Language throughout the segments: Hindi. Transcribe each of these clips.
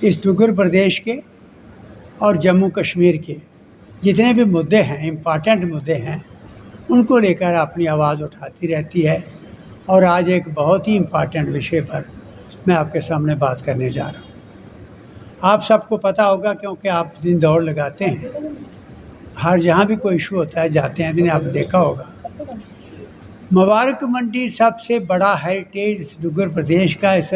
इस डुग्गर प्रदेश के और जम्मू कश्मीर के जितने भी मुद्दे हैं, इम्पॉर्टेंट मुद्दे हैं, उनको लेकर अपनी आवाज़ उठाती रहती है। और आज एक बहुत ही इम्पॉर्टेंट विषय पर मैं आपके सामने बात करने जा रहा हूँ। आप सबको पता होगा, क्योंकि आप दिन दौड़ लगाते हैं, हर जहाँ भी कोई इशू होता है जाते हैं, दिन आप देखा होगा। मुबारक मंडी सबसे बड़ा हेरिटेज डुग्गर प्रदेश का इस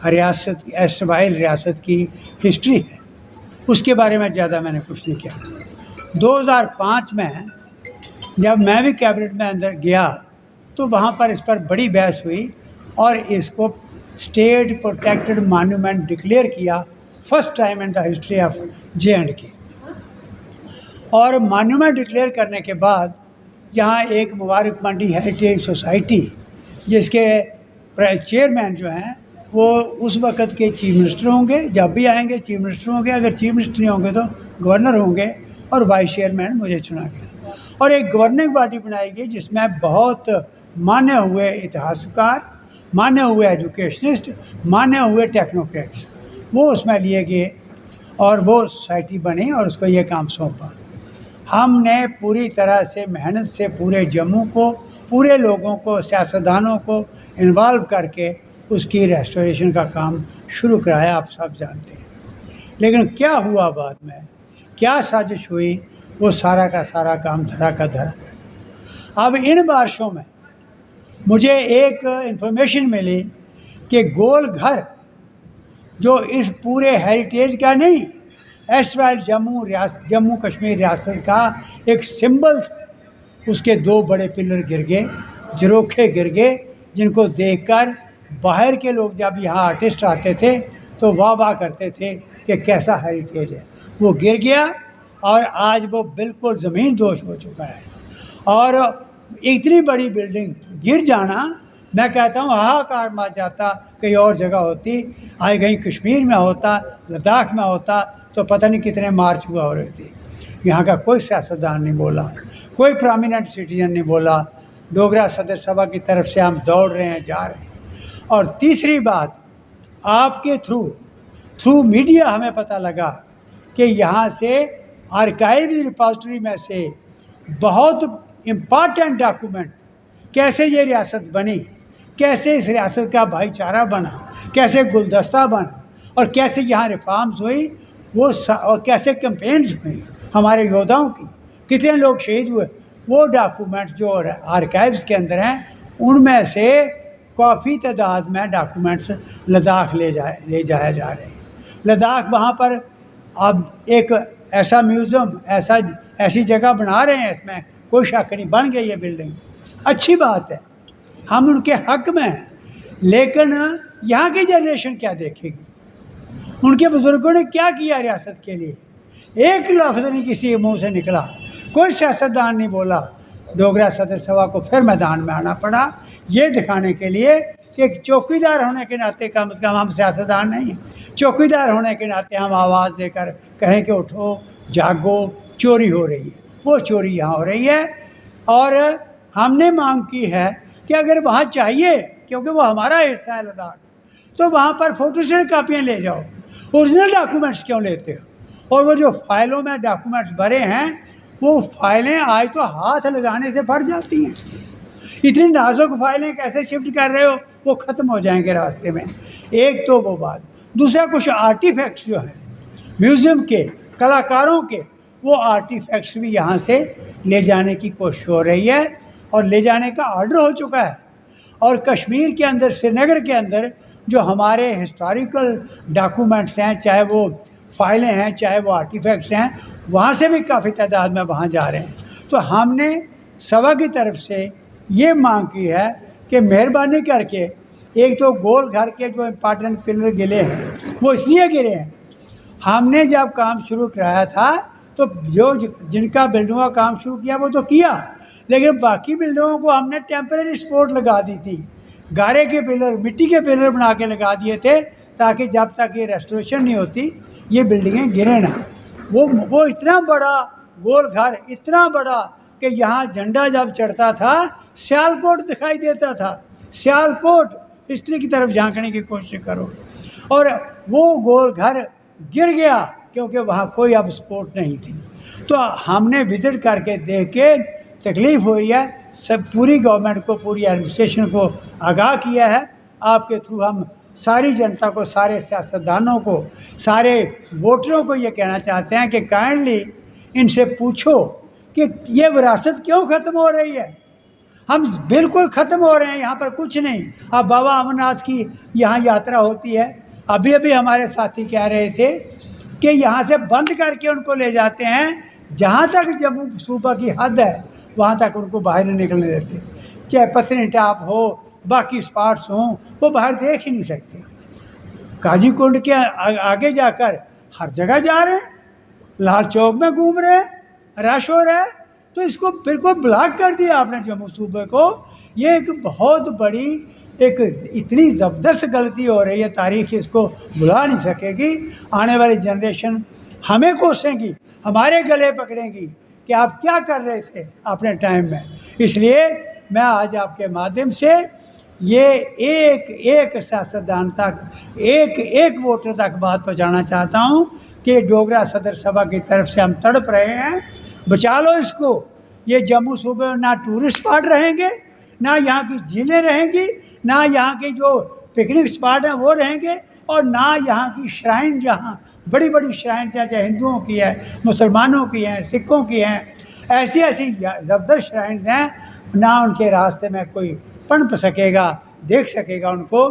रियासत, एस्टवाइल रियासत की हिस्ट्री है। उसके बारे में ज़्यादा मैंने कुछ नहीं किया। 2005 में जब मैं भी कैबिनेट में अंदर गया तो वहाँ पर इस पर बड़ी बहस हुई और इसको स्टेट प्रोटेक्टेड मॉन्यूमेंट डिक्लेयर किया, first time in the history of J&K। और मॉन्यूमेंट डिक्लेयर करने के बाद यहाँ एक मुबारक मंडी हेरिटेज सोसाइटी, जिसके चेयरमैन जो हैं वो उस वक़्त के चीफ मिनिस्टर होंगे, जब भी आएंगे चीफ मिनिस्टर होंगे, अगर चीफ मिनिस्टर नहीं होंगे तो गवर्नर होंगे, और वाइस चेयरमैन मुझे चुना गया। और एक गवर्निंग बॉडी बनाई गई जिसमें बहुत माने हुए इतिहासकार, माने हुए एजुकेशनिस्ट, माने हुए टेक्नोक्रेट्स वो उसमें लिए गए और वो सोसाइटी बनी और उसको ये काम सौंपा। हमने पूरी तरह से मेहनत से पूरे जम्मू को, पूरे लोगों को, सियासतदानों को इन्वॉल्व करके उसकी रेस्टोरेशन का काम शुरू कराया, आप सब जानते हैं। लेकिन क्या हुआ बाद में, क्या साजिश हुई, वो सारा का सारा काम धरा का धरा। अब इन बारिशों में मुझे एक इन्फॉर्मेशन मिली कि गोल घर जो इस पूरे हेरिटेज का नहीं, एस्टवाइल जम्मू कश्मीर रियासत का एक सिंबल था, उसके 2 बड़े पिलर गिर गए, झरोखे गिर गए, जिनको देखकर बाहर के लोग जब यहाँ आर्टिस्ट आते थे तो वाह वाह करते थे कि कैसा हेरिटेज है। वो गिर गया और आज वो बिल्कुल ज़मीन दोष हो चुका है। और इतनी बड़ी बिल्डिंग गिर जाना, मैं कहता हूँ हाहाकार मच जाता। कहीं और जगह होती, आज कहीं कश्मीर में होता, लद्दाख में होता, तो पता नहीं कितने मार्च हुआ हो रहे थे। यहाँ का कोई सियासतदान नहीं बोला, कोई प्रोमिनेंट सिटीजन नहीं बोला। डोगरा सदर सभा की तरफ से हम दौड़ रहे हैं, जा रहे हैं। और तीसरी बात, आपके थ्रू मीडिया हमें पता लगा कि यहाँ से आर्काइव रिपोजिटरी में से बहुत इम्पॉर्टेंट डॉक्यूमेंट, कैसे ये रियासत बनी, कैसे इस रियासत का भाईचारा बना, कैसे गुलदस्ता बना, और कैसे यहाँ रिफॉर्म्स हुई वो और कैसे कैंपेन्स हुई हमारे योद्धाओं की, कितने लोग शहीद हुए, वो डॉक्यूमेंट्स जो आर्काइव्स के अंदर हैं, उनमें से काफ़ी तादाद में डॉक्यूमेंट्स लद्दाख ले जाया जा रहे हैं। लद्दाख वहाँ पर अब एक ऐसा म्यूज़ियम, ऐसी जगह बना रहे हैं, इसमें कोई शक नहीं, बन गई ये बिल्डिंग, अच्छी बात है, हम उनके हक में हैं। लेकिन यहाँ की जनरेशन क्या देखेगी, उनके बुज़ुर्गों ने क्या किया रियासत के लिए, एक लफ्ज़ नहीं किसी के मुँह से निकला, कोई सियासतदान नहीं बोला। डोगरा सदर सभा को फिर मैदान में आना पड़ा, ये दिखाने के लिए कि एक चौकीदार होने के नाते कम से कम हम सियासतदान नहीं हैं, चौकीदार होने के नाते हम आवाज़ देकर कहें कि उठो जागो, चोरी हो रही है। वो चोरी यहाँ हो रही है और हमने मांग की है कि अगर वहाँ चाहिए, क्योंकि वो हमारा हिस्सा है लद्दाख, तो वहाँ पर फोटोस्टेट कापियाँ ले जाओ, ओरिजिनल डॉक्यूमेंट्स क्यों लेते हो। और वो जो फाइलों में डॉक्यूमेंट्स भरे हैं, वो फाइलें आज तो हाथ लगाने से फट जाती हैं। इतनी नाजुक फाइलें कैसे शिफ्ट कर रहे हो, वो ख़त्म हो जाएंगे रास्ते में। एक तो वो बात, दूसरा कुछ आर्टिफैक्ट्स जो हैं म्यूज़ियम के, कलाकारों के, वो आर्टिफैक्ट्स भी यहाँ से ले जाने की कोशिश हो रही है और ले जाने का ऑर्डर हो चुका है। और कश्मीर के अंदर, श्रीनगर के अंदर जो हमारे हिस्टोरिकल डॉक्यूमेंट्स हैं, चाहे वो फाइलें हैं, चाहे वो आर्टिफैक्ट्स हैं, वहाँ से भी काफ़ी तादाद में वहाँ जा रहे हैं। तो हमने सभा की तरफ से ये मांग की है कि मेहरबानी करके, एक तो गोल घर के जो इम्पॉर्टेंट पिलर गिरे हैं, वो इसलिए गिरे हैं, हमने जब काम शुरू कराया था तो जिनका बिल्डिंगों का काम शुरू किया वो तो किया, लेकिन बाकी बिल्डिंगों को हमने टेम्परेरी सपोर्ट लगा दी थी, गारे के पिलर, मिट्टी के पिलर बना के लगा दिए थे, ताकि जब तक ये रेस्टोरेशन नहीं होती ये बिल्डिंगें गिरे ना। वो इतना बड़ा गोल घर, इतना बड़ा कि यहाँ झंडा जब चढ़ता था सियालकोट दिखाई देता था। सियालकोट हिस्ट्री की तरफ झांकने की कोशिश करो। और वो गोल घर गिर गया क्योंकि वहाँ कोई अब सपोर्ट नहीं थी। तो हमने विज़िट करके देख के तकलीफ़ हुई है, सब पूरी गवर्नमेंट को, पूरी एडमिनिस्ट्रेशन को आगाह किया है। आपके थ्रू हम सारी जनता को, सारे सियासतदानों को, सारे वोटरों को ये कहना चाहते हैं कि काइंडली इनसे पूछो कि ये विरासत क्यों ख़त्म हो रही है। हम बिल्कुल ख़त्म हो रहे हैं, यहाँ पर कुछ नहीं। अब बाबा अमरनाथ की यहाँ यात्रा होती है, अभी अभी हमारे साथी कह रहे थे कि यहाँ से बंद करके उनको ले जाते हैं, जहाँ तक जम्मू सूबा की हद है वहाँ तक उनको बाहर नहीं निकलने देते। चाहे पत्नीटाप हो, बाकी स्पॉट्स हों, वो बाहर देख ही नहीं सकते। काजी कुंड के आगे जाकर हर जगह जा रहे हैं, लाल चौक में घूम रहे हैं, रश हो रहा है। तो इसको बिल्कुल ब्लॉक कर दिया आपने जम्मू सूबे को। ये एक बहुत बड़ी, एक इतनी ज़बरदस्त गलती हो रही है, तारीख इसको भुला नहीं सकेगी। आने वाली जनरेशन हमें कोसेंगी, हमारे गले पकड़ेंगी कि आप क्या कर रहे थे अपने टाइम में। इसलिए मैं आज आपके माध्यम से ये एक एक सियासतदान तक, एक एक वोटर तक बात पहुँचाना चाहता हूँ कि डोगरा सदर सभा की तरफ से हम तड़प रहे हैं, बचा लो इसको। ये जम्मू सूबे में ना टूरिस्ट स्पॉट रहेंगे, ना यहाँ की झीलें रहेंगी, ना यहाँ की जो पिकनिक स्पॉट हैं वो रहेंगे, और ना यहाँ की श्राइन, जहाँ बड़ी बड़ी श्राइन चाहे हिंदुओं की है, मुसलमानों की हैं, सिखों की हैं, ऐसी ऐसी ज़बरदस्त श्राइन हैं, ना उनके रास्ते में कोई पनप सकेगा, देख सकेगा उनको।